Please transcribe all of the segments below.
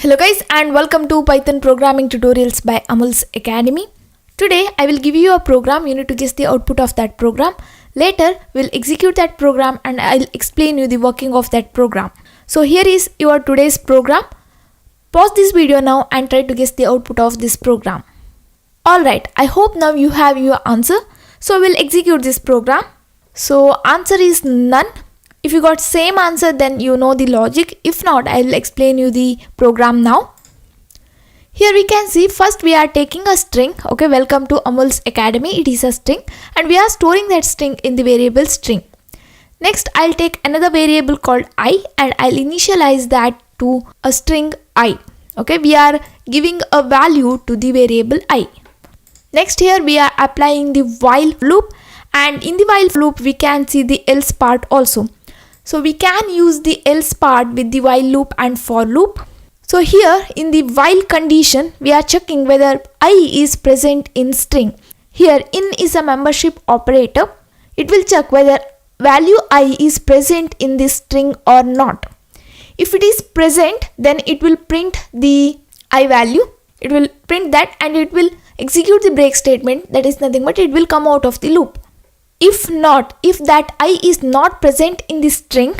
Hello guys and welcome to Python programming tutorials by Amul's Academy. Today I will give you a program. You need to guess the output of that program. Later we'll execute that program and I'll explain you the working of that program. So here is your today's program. Pause this video now and try to guess the output of this program. Alright, I hope now you have your answer. So we'll execute this program. So answer is none. If you got same answer, then you know the logic. If not, I will explain you the program now. Here we can see first we are taking a string. Okay, welcome to Amul's Academy. It is a string and we are storing that string in the variable string. Next, I'll take another variable called I and I'll initialize that to a string I. Okay, we are giving a value to the variable I. Next, here we are applying the while loop, and in the while loop we can see the else part also. So we can use the else part with the while loop and for loop. So here in the while condition, we are checking whether I is present in string. Here in is a membership operator. It will check whether value I is present in this string or not. If it is present, then it will print the I value. It will print that and it will execute the break statement. That is nothing but it will come out of the loop. If not, if that I is not present in the string,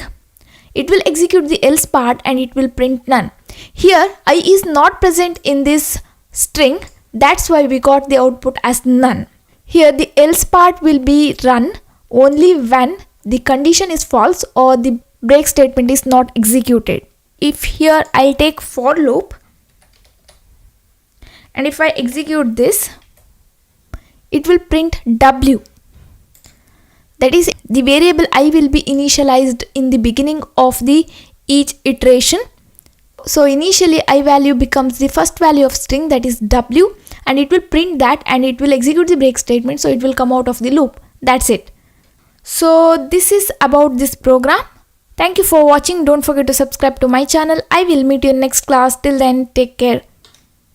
it will execute the else part and it will print none. Here I is not present in this string, that's why we got the output as none. Here the else part will be run only when the condition is false or the break statement is not executed. If here I take for loop and if I execute this, it will print W. That is, the variable I will be initialized in the beginning of the each iteration. So initially I value becomes the first value of string, that is W, and it will print that and it will execute the break statement, so it will come out of the loop. That's it. So this is about this program. Thank you for watching. Don't forget to subscribe to my channel. I will meet you in next class. Till then, take care.